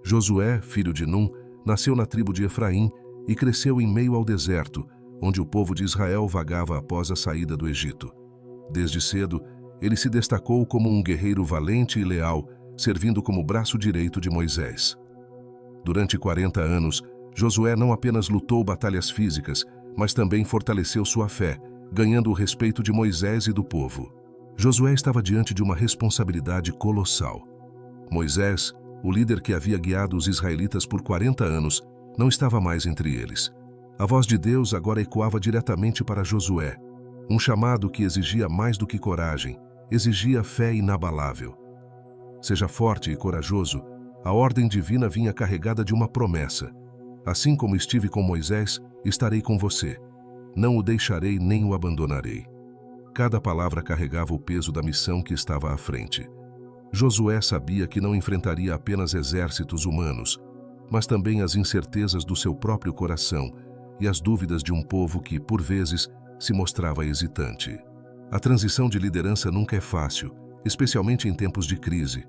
Josué, filho de Num, nasceu na tribo de Efraim e cresceu em meio ao deserto, onde o povo de Israel vagava após a saída do Egito. Desde cedo, ele se destacou como um guerreiro valente e leal, servindo como braço direito de Moisés. Durante 40 anos, Josué não apenas lutou batalhas físicas, mas também fortaleceu sua fé, ganhando o respeito de Moisés e do povo. Josué estava diante de uma responsabilidade colossal. Moisés, o líder que havia guiado os israelitas por 40 anos, não estava mais entre eles. A voz de Deus agora ecoava diretamente para Josué, um chamado que exigia mais do que coragem, exigia fé inabalável. Seja forte e corajoso, a ordem divina vinha carregada de uma promessa. Assim como estive com Moisés, estarei com você. Não o deixarei nem o abandonarei. Cada palavra carregava o peso da missão que estava à frente. Josué sabia que não enfrentaria apenas exércitos humanos, mas também as incertezas do seu próprio coração e as dúvidas de um povo que, por vezes, se mostrava hesitante. A transição de liderança nunca é fácil, especialmente em tempos de crise.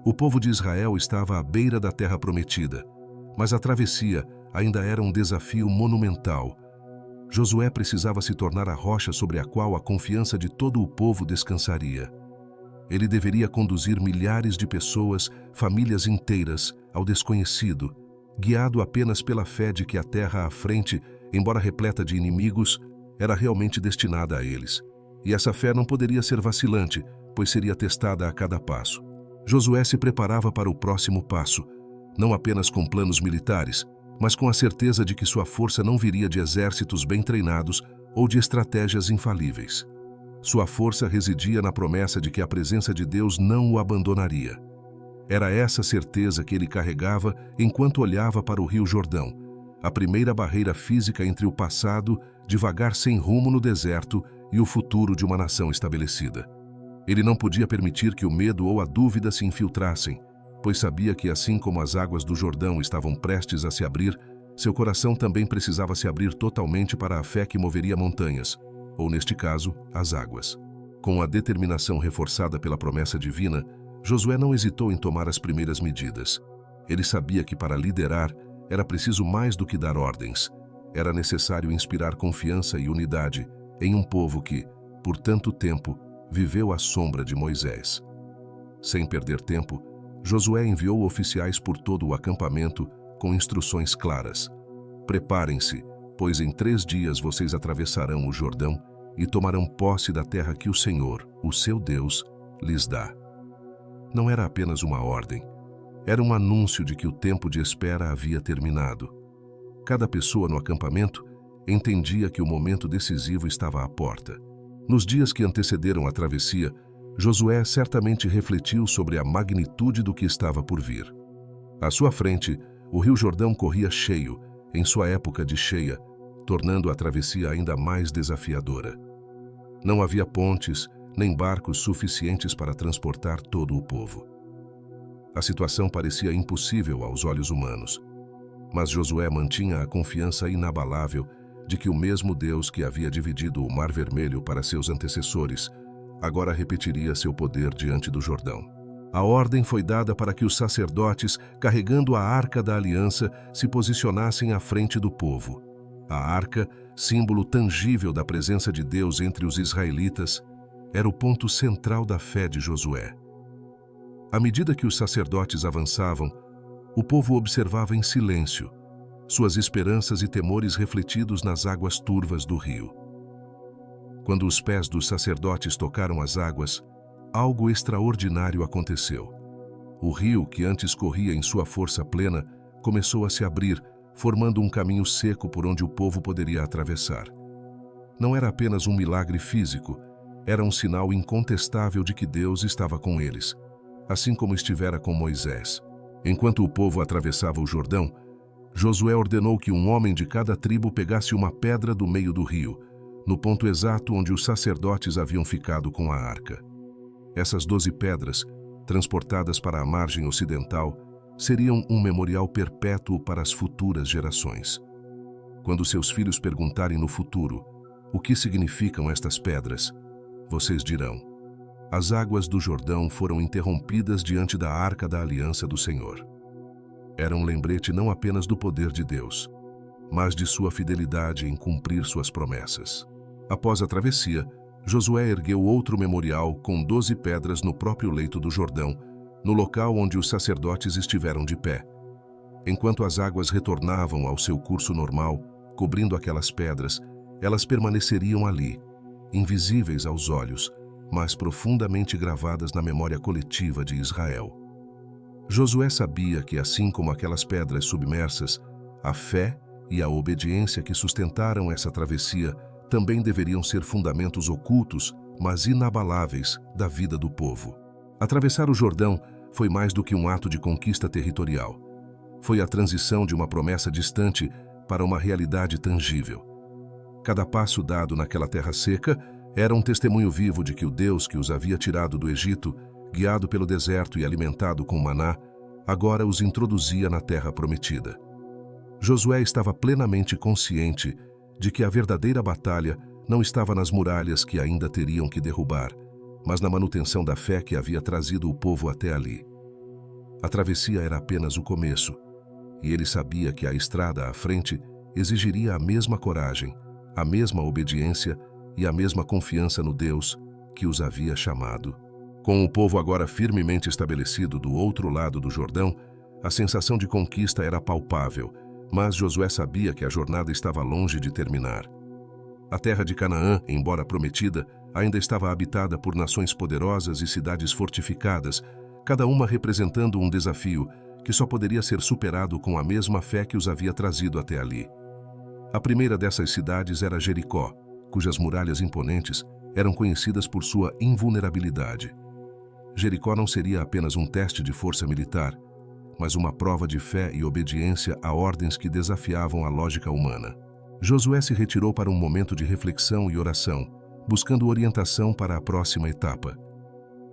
O povo de Israel estava à beira da terra prometida, mas a travessia ainda era um desafio monumental. Josué precisava se tornar a rocha sobre a qual a confiança de todo o povo descansaria. Ele deveria conduzir milhares de pessoas, famílias inteiras, ao desconhecido, guiado apenas pela fé de que a terra à frente, embora repleta de inimigos, era realmente destinada a eles. E essa fé não poderia ser vacilante, pois seria testada a cada passo. Josué se preparava para o próximo passo, não apenas com planos militares, mas com a certeza de que sua força não viria de exércitos bem treinados ou de estratégias infalíveis. Sua força residia na promessa de que a presença de Deus não o abandonaria. Era essa certeza que ele carregava enquanto olhava para o Rio Jordão, a primeira barreira física entre o passado, devagar sem rumo no deserto, e o futuro de uma nação estabelecida. Ele não podia permitir que o medo ou a dúvida se infiltrassem, pois sabia que assim como as águas do Jordão estavam prestes a se abrir, seu coração também precisava se abrir totalmente para a fé que moveria montanhas, ou neste caso, as águas. Com a determinação reforçada pela promessa divina, Josué não hesitou em tomar as primeiras medidas. Ele sabia que para liderar era preciso mais do que dar ordens. Era necessário inspirar confiança e unidade em um povo que, por tanto tempo, viveu à sombra de Moisés. Sem perder tempo, Josué enviou oficiais por todo o acampamento com instruções claras. Preparem-se, pois em 3 dias vocês atravessarão o Jordão e tomarão posse da terra que o Senhor, o seu Deus, lhes dá. Não era apenas uma ordem, era um anúncio de que o tempo de espera havia terminado. Cada pessoa no acampamento entendia que o momento decisivo estava à porta. Nos dias que antecederam a travessia, Josué certamente refletiu sobre a magnitude do que estava por vir. À sua frente, o Rio Jordão corria cheio, em sua época de cheia, tornando a travessia ainda mais desafiadora. Não havia pontes, nem barcos suficientes para transportar todo o povo. A situação parecia impossível aos olhos humanos, mas Josué mantinha a confiança inabalável de que o mesmo Deus que havia dividido o Mar Vermelho para seus antecessores, agora repetiria seu poder diante do Jordão. A ordem foi dada para que os sacerdotes, carregando a Arca da Aliança, se posicionassem à frente do povo. A Arca, símbolo tangível da presença de Deus entre os israelitas, era o ponto central da fé de Josué. À medida que os sacerdotes avançavam, o povo observava em silêncio, suas esperanças e temores refletidos nas águas turvas do rio. Quando os pés dos sacerdotes tocaram as águas, algo extraordinário aconteceu. O rio, que antes corria em sua força plena, começou a se abrir, formando um caminho seco por onde o povo poderia atravessar. Não era apenas um milagre físico, era um sinal incontestável de que Deus estava com eles, assim como estivera com Moisés. Enquanto o povo atravessava o Jordão, Josué ordenou que um homem de cada tribo pegasse uma pedra do meio do rio, no ponto exato onde os sacerdotes haviam ficado com a arca. Essas 12 pedras, transportadas para a margem ocidental, seriam um memorial perpétuo para as futuras gerações. Quando seus filhos perguntarem no futuro o que significam estas pedras, vocês dirão: as águas do Jordão foram interrompidas diante da Arca da Aliança do Senhor. era um lembrete não apenas do poder de Deus, mas de sua fidelidade em cumprir suas promessas. Após a travessia, Josué ergueu outro memorial com 12 pedras no próprio leito do Jordão, no local onde os sacerdotes estiveram de pé. Enquanto as águas retornavam ao seu curso normal, cobrindo aquelas pedras, elas permaneceriam ali, invisíveis aos olhos, mas profundamente gravadas na memória coletiva de Israel. Josué sabia que, assim como aquelas pedras submersas, a fé e a obediência que sustentaram essa travessia também deveriam ser fundamentos ocultos, mas inabaláveis, da vida do povo. Atravessar o Jordão foi mais do que um ato de conquista territorial. Foi a transição de uma promessa distante para uma realidade tangível. Cada passo dado naquela terra seca era um testemunho vivo de que o Deus que os havia tirado do Egito, guiado pelo deserto e alimentado com maná, agora os introduzia na terra prometida. Josué estava plenamente consciente de que a verdadeira batalha não estava nas muralhas que ainda teriam que derrubar, mas na manutenção da fé que havia trazido o povo até ali. A travessia era apenas o começo, e ele sabia que a estrada à frente exigiria a mesma coragem, a mesma obediência e a mesma confiança no Deus que os havia chamado. Com o povo agora firmemente estabelecido do outro lado do Jordão, a sensação de conquista era palpável, mas Josué sabia que a jornada estava longe de terminar. A terra de Canaã, embora prometida, ainda estava habitada por nações poderosas e cidades fortificadas, cada uma representando um desafio que só poderia ser superado com a mesma fé que os havia trazido até ali. A primeira dessas cidades era Jericó, cujas muralhas imponentes eram conhecidas por sua invulnerabilidade. Jericó não seria apenas um teste de força militar, mas uma prova de fé e obediência a ordens que desafiavam a lógica humana. Josué se retirou para um momento de reflexão e oração, buscando orientação para a próxima etapa.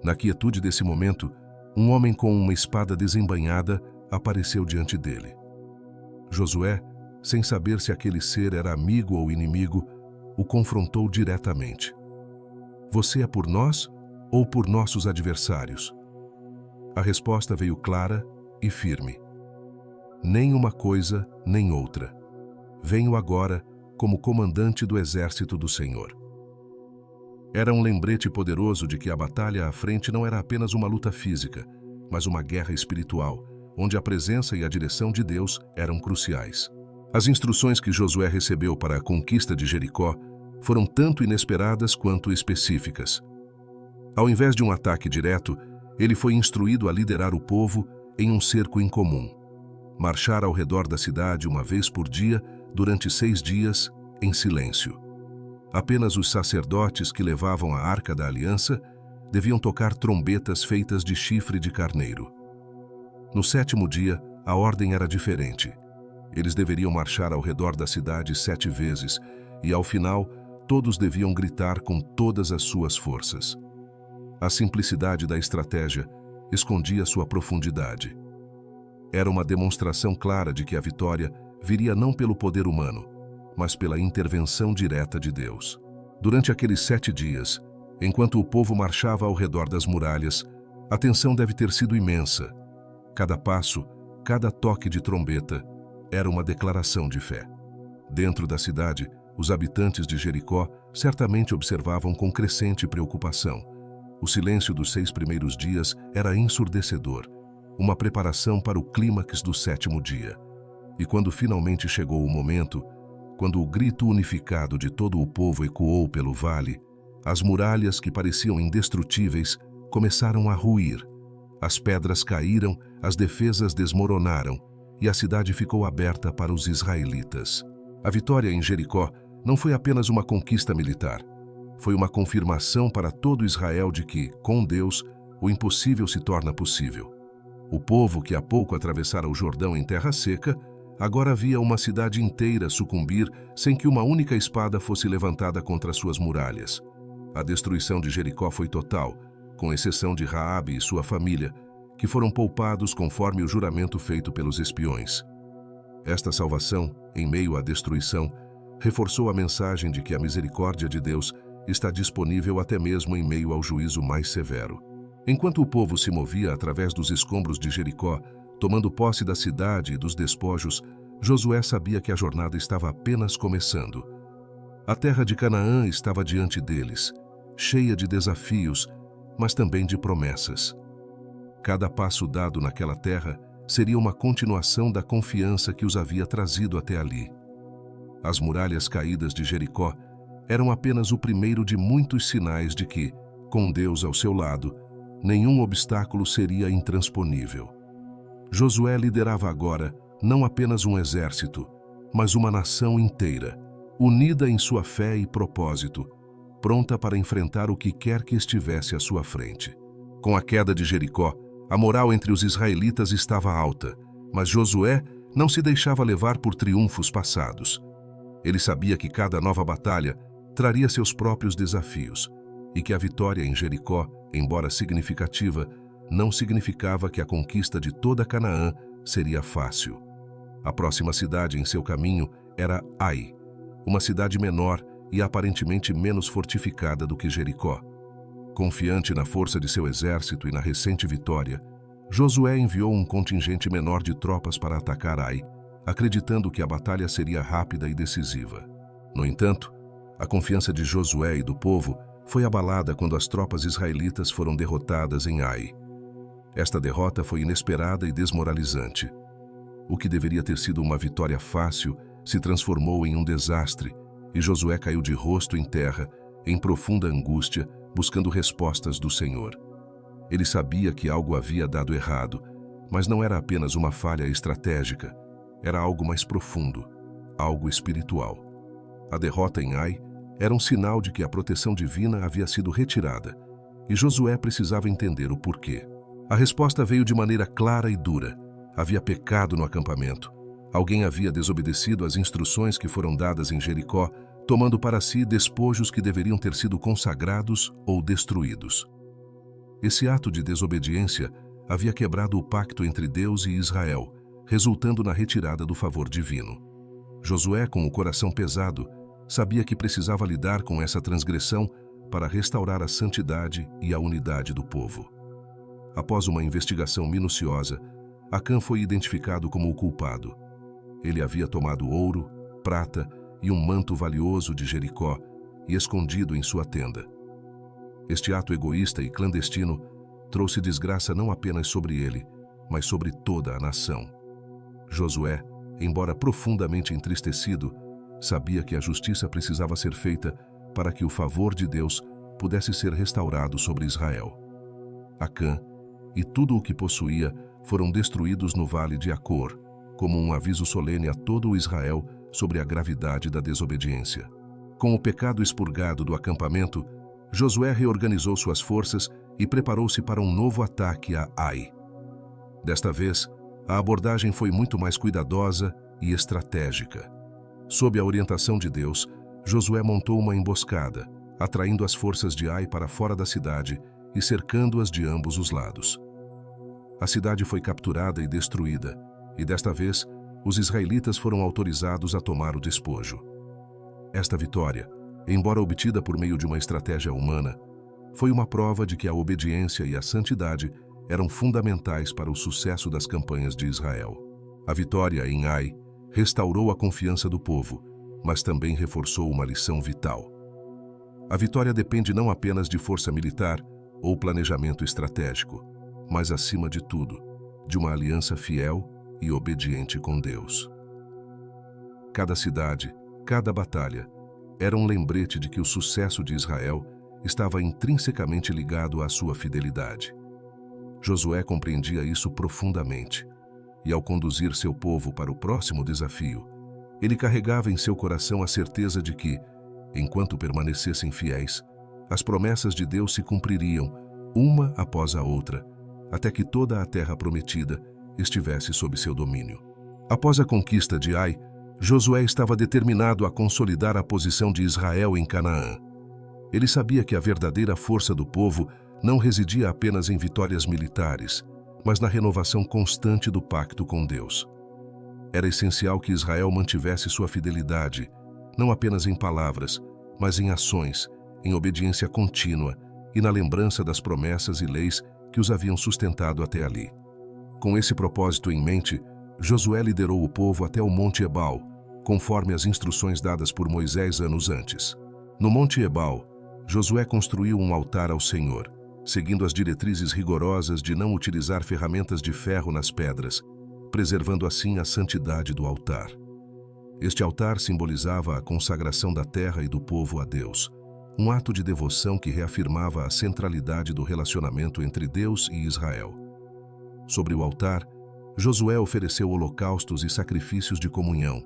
Na quietude desse momento, um homem com uma espada desembainhada apareceu diante dele. Josué, sem saber se aquele ser era amigo ou inimigo, o confrontou diretamente. Você é por nós ou por nossos adversários? A resposta veio clara e firme. Nem uma coisa, nem outra. Venho agora como comandante do exército do Senhor. Era um lembrete poderoso de que a batalha à frente não era apenas uma luta física, mas uma guerra espiritual, onde a presença e a direção de Deus eram cruciais. As instruções que Josué recebeu para a conquista de Jericó foram tanto inesperadas quanto específicas. Ao invés de um ataque direto, ele foi instruído a liderar o povo em um cerco incomum. Marchar ao redor da cidade uma vez por dia, durante 6 dias, em silêncio. Apenas os sacerdotes que levavam a Arca da Aliança deviam tocar trombetas feitas de chifre de carneiro. No 7º dia, a ordem era diferente. Eles deveriam marchar ao redor da cidade 7 vezes e, ao final, todos deviam gritar com todas as suas forças. A simplicidade da estratégia escondia sua profundidade. Era uma demonstração clara de que a vitória viria não pelo poder humano, mas pela intervenção direta de Deus. Durante aqueles 7 dias, enquanto o povo marchava ao redor das muralhas, a tensão deve ter sido imensa. Cada passo, cada toque de trombeta, era uma declaração de fé. Dentro da cidade, os habitantes de Jericó certamente observavam com crescente preocupação. O silêncio dos 6 primeiros dias era ensurdecedor, uma preparação para o clímax do 7º dia. E quando finalmente chegou o momento, quando o grito unificado de todo o povo ecoou pelo vale, as muralhas que pareciam indestrutíveis começaram a ruir. As pedras caíram, as defesas desmoronaram e a cidade ficou aberta para os israelitas. A vitória em Jericó não foi apenas uma conquista militar. Foi uma confirmação para todo Israel de que, com Deus, o impossível se torna possível. O povo que há pouco atravessara o Jordão em terra seca, agora via uma cidade inteira sucumbir sem que uma única espada fosse levantada contra suas muralhas. A destruição de Jericó foi total, com exceção de Raabe e sua família, que foram poupados conforme o juramento feito pelos espiões. Esta salvação, em meio à destruição, reforçou a mensagem de que a misericórdia de Deus está disponível até mesmo em meio ao juízo mais severo. Enquanto o povo se movia através dos escombros de Jericó, Tomando posse da cidade e dos despojos, Josué sabia que a jornada estava apenas começando. A terra de Canaã estava diante deles, cheia de desafios, mas também de promessas. Cada passo dado naquela terra seria uma continuação da confiança que os havia trazido até ali. As muralhas caídas de Jericó eram apenas o primeiro de muitos sinais de que, com Deus ao seu lado, nenhum obstáculo seria intransponível. Josué liderava agora não apenas um exército, mas uma nação inteira, unida em sua fé e propósito, pronta para enfrentar o que quer que estivesse à sua frente. Com a queda de Jericó, a moral entre os israelitas estava alta, mas Josué não se deixava levar por triunfos passados. Ele sabia que cada nova batalha traria seus próprios desafios e que a vitória em Jericó, embora significativa, não significava que a conquista de toda Canaã seria fácil. A próxima cidade em seu caminho era Ai, uma cidade menor e aparentemente menos fortificada do que Jericó. Confiante na força de seu exército e na recente vitória, Josué enviou um contingente menor de tropas para atacar Ai, acreditando que a batalha seria rápida e decisiva. No entanto, a confiança de Josué e do povo foi abalada quando as tropas israelitas foram derrotadas em Ai. Esta derrota foi inesperada e desmoralizante. O que deveria ter sido uma vitória fácil se transformou em um desastre, e Josué caiu de rosto em terra, em profunda angústia, buscando respostas do Senhor. Ele sabia que algo havia dado errado, mas não era apenas uma falha estratégica, era algo mais profundo, algo espiritual. A derrota em Ai era um sinal de que a proteção divina havia sido retirada, e Josué precisava entender o porquê. A resposta veio de maneira clara e dura. Havia pecado no acampamento. Alguém havia desobedecido às instruções que foram dadas em Jericó, tomando para si despojos que deveriam ter sido consagrados ou destruídos. Esse ato de desobediência havia quebrado o pacto entre Deus e Israel, resultando na retirada do favor divino. Josué, com o coração pesado, sabia que precisava lidar com essa transgressão para restaurar a santidade e a unidade do povo. Após uma investigação minuciosa, Acã foi identificado como o culpado. Ele havia tomado ouro, prata e um manto valioso de Jericó e escondido em sua tenda. Este ato egoísta e clandestino trouxe desgraça não apenas sobre ele, mas sobre toda a nação. Josué, embora profundamente entristecido, sabia que a justiça precisava ser feita para que o favor de Deus pudesse ser restaurado sobre Israel. Acã e tudo o que possuía foram destruídos no vale de Acor, como um aviso solene a todo o Israel sobre a gravidade da desobediência. Com o pecado expurgado do acampamento, Josué reorganizou suas forças e preparou-se para um novo ataque a Ai. Desta vez, a abordagem foi muito mais cuidadosa e estratégica. Sob a orientação de Deus, Josué montou uma emboscada, atraindo as forças de Ai para fora da cidade e cercando-as de ambos os lados. A cidade foi capturada e destruída, e desta vez, os israelitas foram autorizados a tomar o despojo. Esta vitória, embora obtida por meio de uma estratégia humana, foi uma prova de que a obediência e a santidade eram fundamentais para o sucesso das campanhas de Israel. A vitória em Ai restaurou a confiança do povo, mas também reforçou uma lição vital. A vitória depende não apenas de força militar ou planejamento estratégico, mas, acima de tudo, de uma aliança fiel e obediente com Deus. Cada cidade, cada batalha, era um lembrete de que o sucesso de Israel estava intrinsecamente ligado à sua fidelidade. Josué compreendia isso profundamente, e ao conduzir seu povo para o próximo desafio, ele carregava em seu coração a certeza de que, enquanto permanecessem fiéis, as promessas de Deus se cumpririam, uma após a outra, até que toda a terra prometida estivesse sob seu domínio. Após a conquista de Ai, Josué estava determinado a consolidar a posição de Israel em Canaã. Ele sabia que a verdadeira força do povo não residia apenas em vitórias militares, mas na renovação constante do pacto com Deus. Era essencial que Israel mantivesse sua fidelidade, não apenas em palavras, mas em ações, em obediência contínua e na lembrança das promessas e leis que os haviam sustentado até ali. Com esse propósito em mente, Josué liderou o povo até o Monte Ebal, conforme as instruções dadas por Moisés anos antes. No Monte Ebal, Josué construiu um altar ao Senhor, seguindo as diretrizes rigorosas de não utilizar ferramentas de ferro nas pedras, preservando assim a santidade do altar. Este altar simbolizava a consagração da terra e do povo a Deus, um ato de devoção que reafirmava a centralidade do relacionamento entre Deus e Israel. Sobre o altar, Josué ofereceu holocaustos e sacrifícios de comunhão,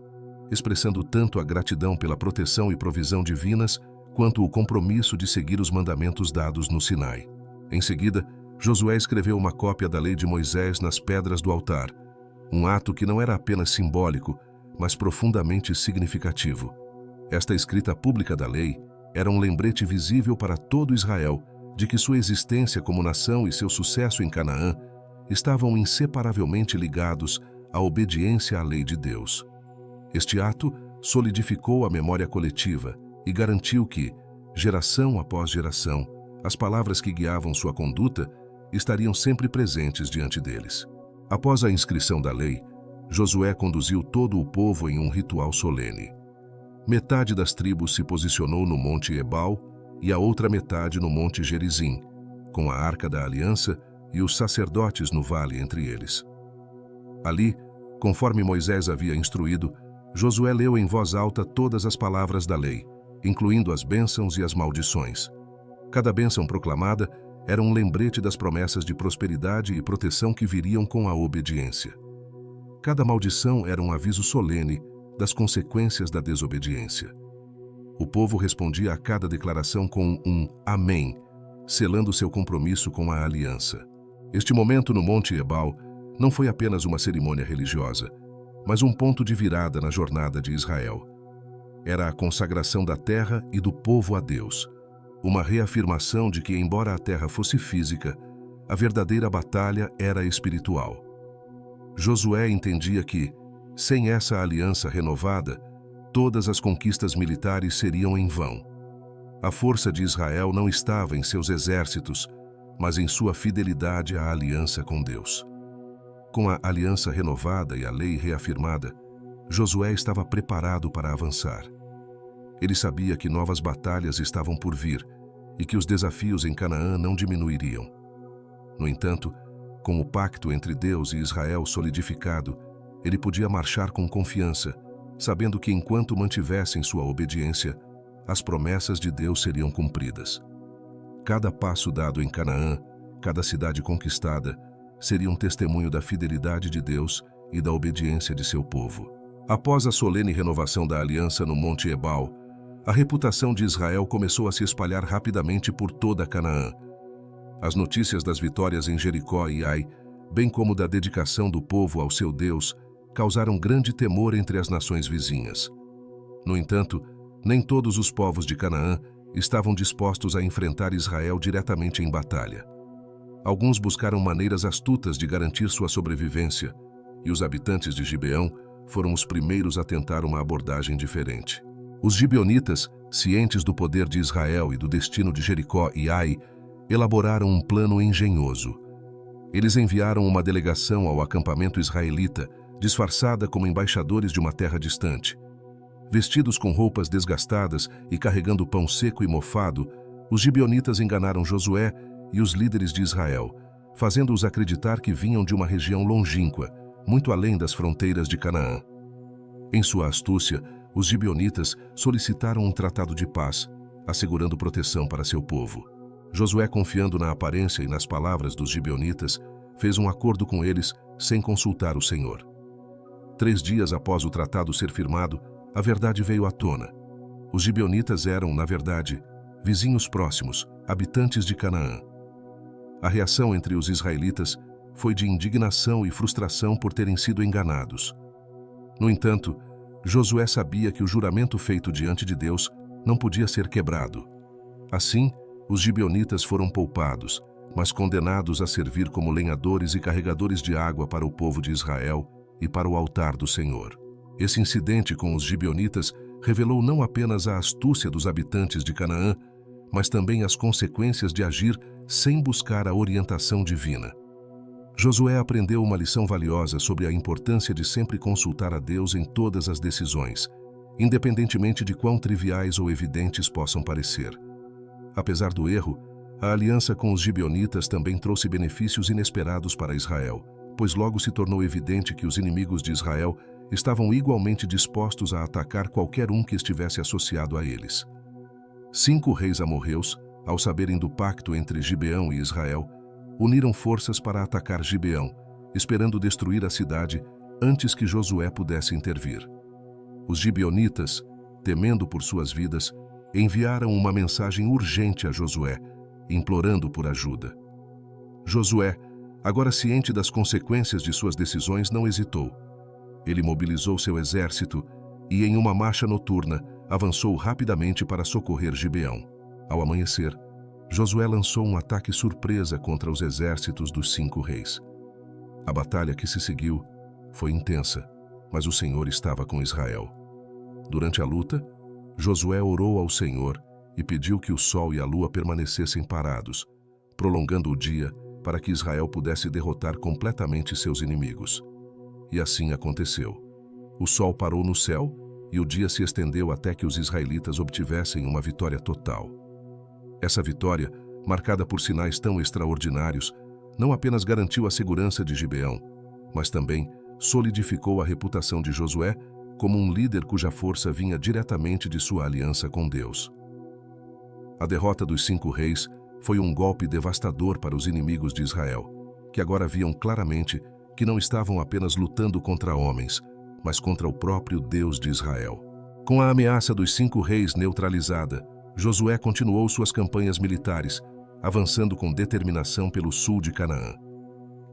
expressando tanto a gratidão pela proteção e provisão divinas, quanto o compromisso de seguir os mandamentos dados no Sinai. Em seguida, Josué escreveu uma cópia da lei de Moisés nas pedras do altar, um ato que não era apenas simbólico, mas profundamente significativo. Esta escrita pública da lei era um lembrete visível para todo Israel de que sua existência como nação e seu sucesso em Canaã estavam inseparavelmente ligados à obediência à lei de Deus. Este ato solidificou a memória coletiva e garantiu que, geração após geração, as palavras que guiavam sua conduta estariam sempre presentes diante deles. Após a inscrição da lei, Josué conduziu todo o povo em um ritual solene. Metade das tribos se posicionou no Monte Ebal e a outra metade no Monte Gerizim, com a Arca da Aliança e os sacerdotes no vale entre eles. Ali, conforme Moisés havia instruído, Josué leu em voz alta todas as palavras da lei, incluindo as bênçãos e as maldições. Cada bênção proclamada era um lembrete das promessas de prosperidade e proteção que viriam com a obediência. Cada maldição era um aviso solene das consequências da desobediência. O povo respondia a cada declaração com um amém, selando seu compromisso com a aliança. Este momento no Monte Ebal não foi apenas uma cerimônia religiosa, mas um ponto de virada na jornada de Israel. Era a consagração da terra e do povo a Deus, uma reafirmação de que, embora a terra fosse física, a verdadeira batalha era espiritual. Josué entendia que, sem essa aliança renovada, todas as conquistas militares seriam em vão. A força de Israel não estava em seus exércitos, mas em sua fidelidade à aliança com Deus. Com a aliança renovada e a lei reafirmada, Josué estava preparado para avançar. Ele sabia que novas batalhas estavam por vir e que os desafios em Canaã não diminuiriam. No entanto, com o pacto entre Deus e Israel solidificado, ele podia marchar com confiança, sabendo que enquanto mantivessem sua obediência, as promessas de Deus seriam cumpridas. Cada passo dado em Canaã, cada cidade conquistada, seria um testemunho da fidelidade de Deus e da obediência de seu povo. Após a solene renovação da aliança no Monte Ebal, a reputação de Israel começou a se espalhar rapidamente por toda Canaã. As notícias das vitórias em Jericó e Ai, bem como da dedicação do povo ao seu Deus, causaram grande temor entre as nações vizinhas. No entanto, nem todos os povos de Canaã estavam dispostos a enfrentar Israel diretamente em batalha. Alguns buscaram maneiras astutas de garantir sua sobrevivência, e os habitantes de Gibeão foram os primeiros a tentar uma abordagem diferente. Os gibeonitas, cientes do poder de Israel e do destino de Jericó e Ai, elaboraram um plano engenhoso. Eles enviaram uma delegação ao acampamento israelita, disfarçada como embaixadores de uma terra distante. Vestidos com roupas desgastadas e carregando pão seco e mofado, os gibeonitas enganaram Josué e os líderes de Israel, fazendo-os acreditar que vinham de uma região longínqua, muito além das fronteiras de Canaã. Em sua astúcia, os gibeonitas solicitaram um tratado de paz, assegurando proteção para seu povo. Josué, confiando na aparência e nas palavras dos gibeonitas, fez um acordo com eles sem consultar o Senhor. 3 dias após o tratado ser firmado, a verdade veio à tona. Os gibeonitas eram, na verdade, vizinhos próximos, habitantes de Canaã. A reação entre os israelitas foi de indignação e frustração por terem sido enganados. No entanto, Josué sabia que o juramento feito diante de Deus não podia ser quebrado. Assim, os gibeonitas foram poupados, mas condenados a servir como lenhadores e carregadores de água para o povo de Israel e para o altar do Senhor. Esse incidente com os gibeonitas revelou não apenas a astúcia dos habitantes de Canaã, mas também as consequências de agir sem buscar a orientação divina. Josué aprendeu uma lição valiosa sobre a importância de sempre consultar a Deus em todas as decisões, independentemente de quão triviais ou evidentes possam parecer. Apesar do erro, a aliança com os gibeonitas também trouxe benefícios inesperados para Israel, pois logo se tornou evidente que os inimigos de Israel estavam igualmente dispostos a atacar qualquer um que estivesse associado a eles. 5 reis amorreus, ao saberem do pacto entre Gibeão e Israel, uniram forças para atacar Gibeão, esperando destruir a cidade antes que Josué pudesse intervir. Os gibeonitas, temendo por suas vidas, enviaram uma mensagem urgente a Josué, implorando por ajuda. Josué, agora ciente das consequências de suas decisões, não hesitou. Ele mobilizou seu exército e, em uma marcha noturna, avançou rapidamente para socorrer Gibeão. Ao amanhecer, Josué lançou um ataque surpresa contra os exércitos dos 5 reis. A batalha que se seguiu foi intensa, mas o Senhor estava com Israel. Durante a luta, Josué orou ao Senhor e pediu que o sol e a lua permanecessem parados, prolongando o dia para que Israel pudesse derrotar completamente seus inimigos. E assim aconteceu. O sol parou no céu e o dia se estendeu até que os israelitas obtivessem uma vitória total. Essa vitória, marcada por sinais tão extraordinários, não apenas garantiu a segurança de Gibeão, mas também solidificou a reputação de Josué como um líder cuja força vinha diretamente de sua aliança com Deus. A derrota dos 5 reis foi um golpe devastador para os inimigos de Israel, que agora viam claramente que não estavam apenas lutando contra homens, mas contra o próprio Deus de Israel. Com a ameaça dos 5 reis neutralizada, Josué continuou suas campanhas militares, avançando com determinação pelo sul de Canaã.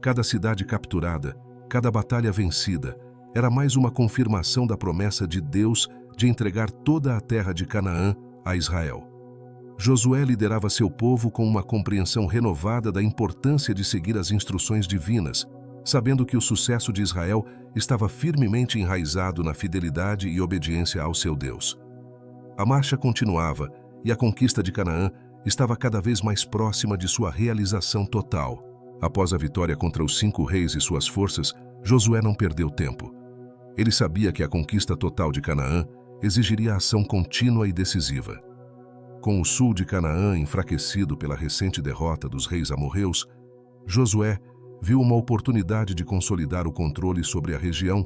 Cada cidade capturada, cada batalha vencida, era mais uma confirmação da promessa de Deus de entregar toda a terra de Canaã a Israel. Josué liderava seu povo com uma compreensão renovada da importância de seguir as instruções divinas, sabendo que o sucesso de Israel estava firmemente enraizado na fidelidade e obediência ao seu Deus. A marcha continuava e a conquista de Canaã estava cada vez mais próxima de sua realização total. Após a vitória contra os 5 reis e suas forças, Josué não perdeu tempo. Ele sabia que a conquista total de Canaã exigiria ação contínua e decisiva. Com o sul de Canaã enfraquecido pela recente derrota dos reis amorreus, Josué viu uma oportunidade de consolidar o controle sobre a região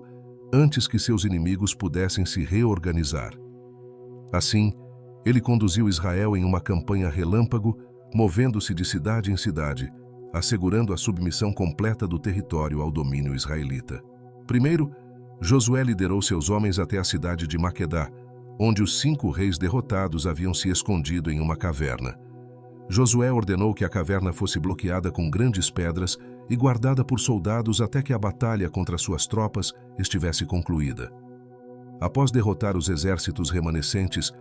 antes que seus inimigos pudessem se reorganizar. Assim, ele conduziu Israel em uma campanha relâmpago, movendo-se de cidade em cidade, assegurando a submissão completa do território ao domínio israelita. Primeiro, Josué liderou seus homens até a cidade de Maquedá, onde os 5 reis derrotados haviam se escondido em uma caverna. Josué ordenou que a caverna fosse bloqueada com grandes pedras e guardada por soldados até que a batalha contra suas tropas estivesse concluída. Após derrotar os exércitos remanescentes,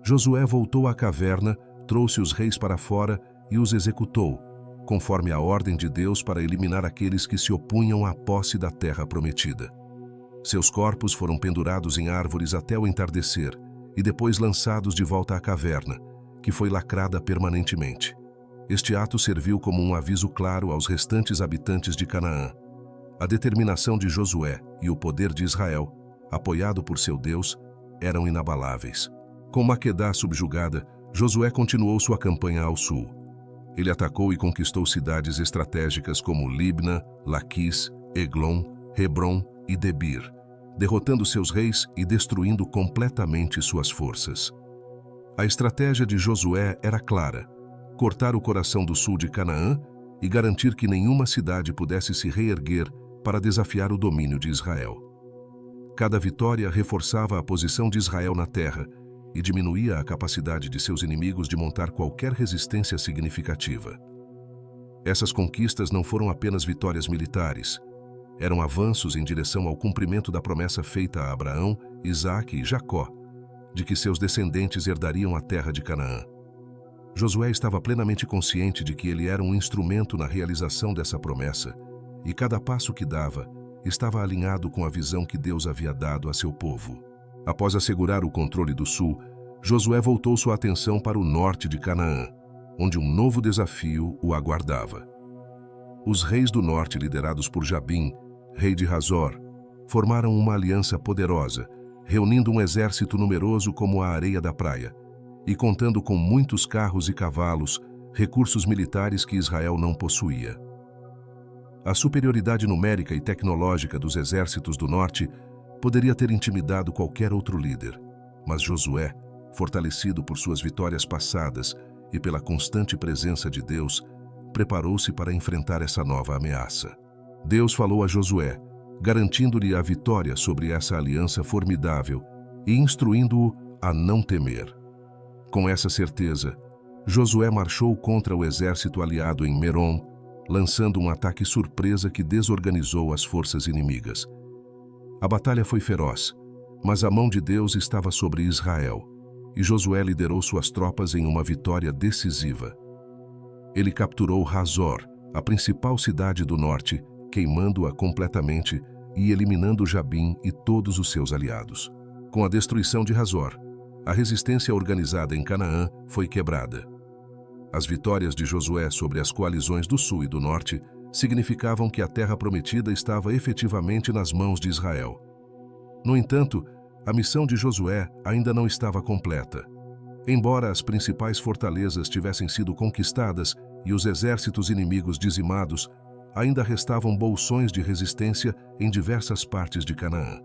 Josué voltou à caverna, trouxe os reis para fora e os executou, conforme a ordem de Deus para eliminar aqueles que se opunham à posse da terra prometida. Seus corpos foram pendurados em árvores até o entardecer e depois lançados de volta à caverna, que foi lacrada permanentemente. Este ato serviu como um aviso claro aos restantes habitantes de Canaã. A determinação de Josué e o poder de Israel, apoiado por seu Deus, eram inabaláveis. Com Maquedá subjugada, Josué continuou sua campanha ao sul. Ele atacou e conquistou cidades estratégicas como Libna, Laquis, Eglon, Hebron e Debir, derrotando seus reis e destruindo completamente suas forças. A estratégia de Josué era clara: cortar o coração do sul de Canaã e garantir que nenhuma cidade pudesse se reerguer para desafiar o domínio de Israel. Cada vitória reforçava a posição de Israel na terra e diminuía a capacidade de seus inimigos de montar qualquer resistência significativa. Essas conquistas não foram apenas vitórias militares, eram avanços em direção ao cumprimento da promessa feita a Abraão, Isaque e Jacó, de que seus descendentes herdariam a terra de Canaã. Josué estava plenamente consciente de que ele era um instrumento na realização dessa promessa, e cada passo que dava estava alinhado com a visão que Deus havia dado a seu povo. Após assegurar o controle do sul, Josué voltou sua atenção para o norte de Canaã, onde um novo desafio o aguardava. os reis do norte, liderados por Jabim, rei de Hazor, formaram uma aliança poderosa, reunindo um exército numeroso como a areia da praia, e contando com muitos carros e cavalos, recursos militares que Israel não possuía. A superioridade numérica e tecnológica dos exércitos do norte poderia ter intimidado qualquer outro líder, mas Josué, fortalecido por suas vitórias passadas e pela constante presença de Deus, preparou-se para enfrentar essa nova ameaça. Deus falou a Josué, garantindo-lhe a vitória sobre essa aliança formidável e instruindo-o a não temer. Com essa certeza, Josué marchou contra o exército aliado em Merom, lançando um ataque surpresa que desorganizou as forças inimigas. A batalha foi feroz, mas a mão de Deus estava sobre Israel, e Josué liderou suas tropas em uma vitória decisiva. Ele capturou Hazor, a principal cidade do norte, queimando-a completamente e eliminando Jabim e todos os seus aliados. Com a destruição de Hazor, a resistência organizada em Canaã foi quebrada. As vitórias de Josué sobre as coalizões do sul e do norte significavam que a terra prometida estava efetivamente nas mãos de Israel. No entanto, a missão de Josué ainda não estava completa. Embora as principais fortalezas tivessem sido conquistadas e os exércitos inimigos dizimados, ainda restavam bolsões de resistência em diversas partes de Canaã.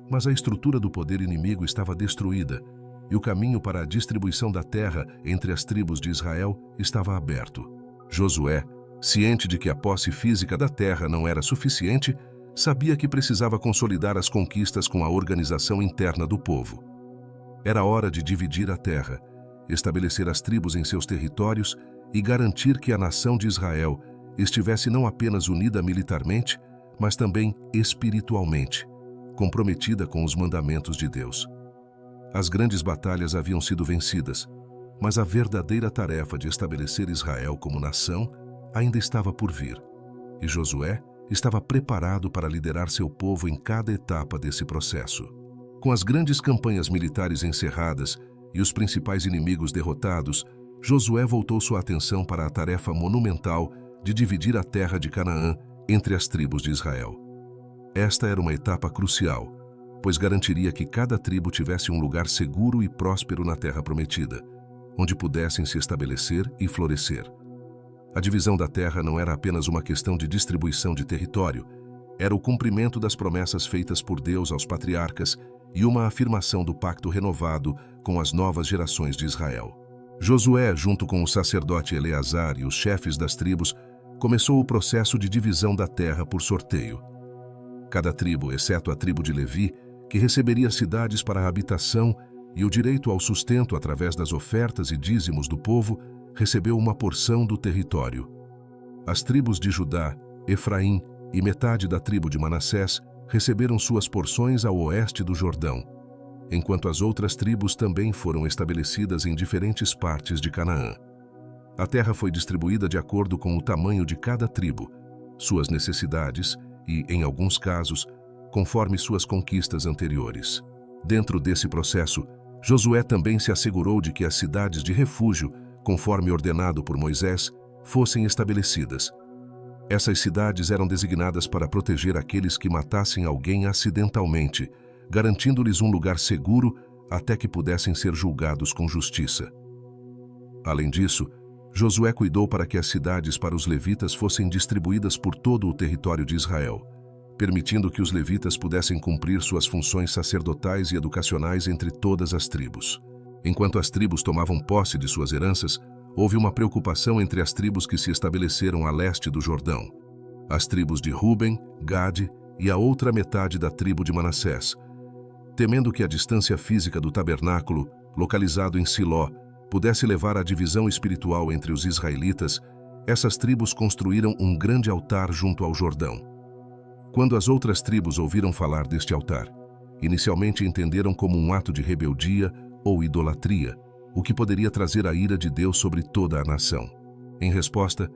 Mas a estrutura do poder inimigo estava destruída, e o caminho para a distribuição da terra entre as tribos de Israel estava aberto. Josué, ciente de que a posse física da terra não era suficiente, sabia que precisava consolidar as conquistas com a organização interna do povo. Era hora de dividir a terra, estabelecer as tribos em seus territórios e garantir que a nação de Israel estivesse não apenas unida militarmente, mas também espiritualmente, comprometida com os mandamentos de Deus. As grandes batalhas haviam sido vencidas, mas a verdadeira tarefa de estabelecer Israel como nação ainda estava por vir, e Josué estava preparado para liderar seu povo em cada etapa desse processo. Com as grandes campanhas militares encerradas e os principais inimigos derrotados, Josué voltou sua atenção para a tarefa monumental de dividir a terra de Canaã entre as tribos de Israel. Esta era uma etapa crucial, pois garantiria que cada tribo tivesse um lugar seguro e próspero na terra prometida, onde pudessem se estabelecer e florescer. A divisão da terra não era apenas uma questão de distribuição de território, era o cumprimento das promessas feitas por Deus aos patriarcas e uma afirmação do pacto renovado com as novas gerações de Israel. Josué, junto com o sacerdote Eleazar e os chefes das tribos, começou o processo de divisão da terra por sorteio. Cada tribo, exceto a tribo de Levi, que receberia cidades para a habitação e o direito ao sustento através das ofertas e dízimos do povo, recebeu uma porção do território. As tribos de Judá, Efraim e metade da tribo de Manassés receberam suas porções ao oeste do Jordão, enquanto as outras tribos também foram estabelecidas em diferentes partes de Canaã. A terra foi distribuída de acordo com o tamanho de cada tribo, suas necessidades e, em alguns casos, conforme suas conquistas anteriores. Dentro desse processo, Josué também se assegurou de que as cidades de refúgio, conforme ordenado por Moisés, fossem estabelecidas. Essas cidades eram designadas para proteger aqueles que matassem alguém acidentalmente, garantindo-lhes um lugar seguro até que pudessem ser julgados com justiça. Além disso, Josué cuidou para que as cidades para os levitas fossem distribuídas por todo o território de Israel, permitindo que os levitas pudessem cumprir suas funções sacerdotais e educacionais entre todas as tribos. Enquanto as tribos tomavam posse de suas heranças, houve uma preocupação entre as tribos que se estabeleceram a leste do Jordão. As tribos de Ruben, Gade e a outra metade da tribo de Manassés. Temendo que a distância física do tabernáculo, localizado em Siló, pudesse levar à divisão espiritual entre os israelitas, essas tribos construíram um grande altar junto ao Jordão. Quando as outras tribos ouviram falar deste altar, inicialmente entenderam como um ato de rebeldia ou idolatria, o que poderia trazer a ira de Deus sobre toda a nação. Em resposta,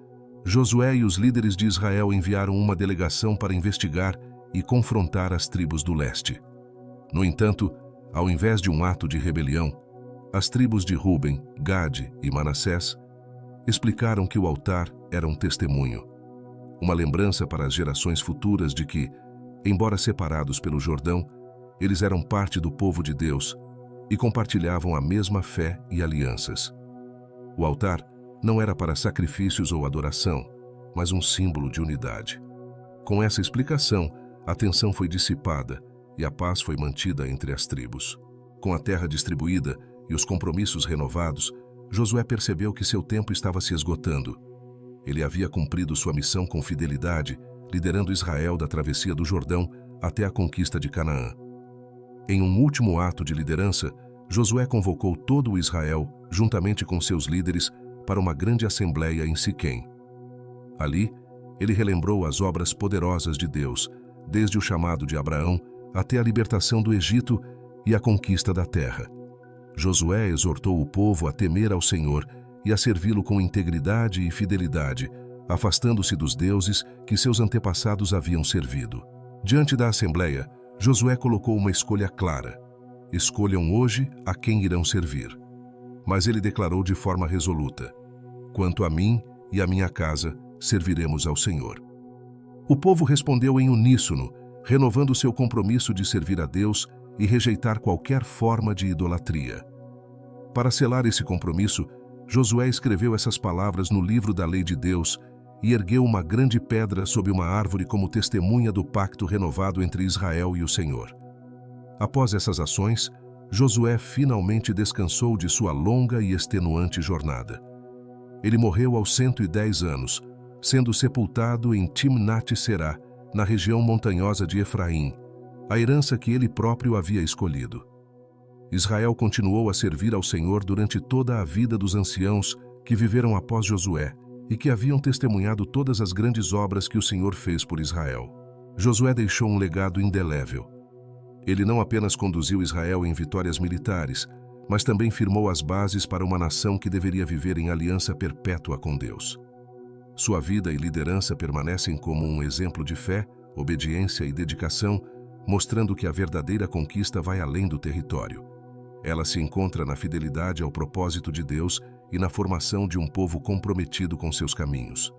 Josué e os líderes de Israel enviaram uma delegação para investigar e confrontar as tribos do leste. No entanto, ao invés de um ato de rebelião, as tribos de Ruben, Gade e Manassés explicaram que o altar era um testemunho. uma lembrança para as gerações futuras de que, embora separados pelo Jordão, eles eram parte do povo de Deus e compartilhavam a mesma fé e alianças. O altar não era para sacrifícios ou adoração, mas um símbolo de unidade. Com essa explicação, a tensão foi dissipada e a paz foi mantida entre as tribos. Com a terra distribuída e os compromissos renovados, Josué percebeu que seu tempo estava se esgotando. Ele havia cumprido sua missão com fidelidade, liderando Israel da travessia do Jordão até a conquista de Canaã. Em um último ato de liderança, Josué convocou todo o Israel, juntamente com seus líderes, para uma grande assembleia em Siquém. Ali, ele relembrou as obras poderosas de Deus, desde o chamado de Abraão até a libertação do Egito e a conquista da terra. Josué exortou o povo a temer ao Senhor e a servi-lo com integridade e fidelidade, afastando-se dos deuses que seus antepassados haviam servido. Diante da assembleia, Josué colocou uma escolha clara: escolham hoje a quem irão servir. Mas ele declarou de forma resoluta: quanto a mim e a minha casa, serviremos ao Senhor. O povo respondeu em uníssono, renovando seu compromisso de servir a Deus e rejeitar qualquer forma de idolatria. Para selar esse compromisso, Josué escreveu essas palavras no livro da lei de Deus e ergueu uma grande pedra sob uma árvore como testemunha do pacto renovado entre Israel e o Senhor. Após essas ações, Josué finalmente descansou de sua longa e extenuante jornada. Ele morreu aos 110 anos, sendo sepultado em Timnat-Será, na região montanhosa de Efraim, a herança que ele próprio havia escolhido. Israel continuou a servir ao Senhor durante toda a vida dos anciãos que viveram após Josué e que haviam testemunhado todas as grandes obras que o Senhor fez por Israel. Josué deixou um legado indelével. Ele não apenas conduziu Israel em vitórias militares, mas também firmou as bases para uma nação que deveria viver em aliança perpétua com Deus. Sua vida e liderança permanecem como um exemplo de fé, obediência e dedicação, mostrando que a verdadeira conquista vai além do território. Ela se encontra na fidelidade ao propósito de Deus e na formação de um povo comprometido com seus caminhos.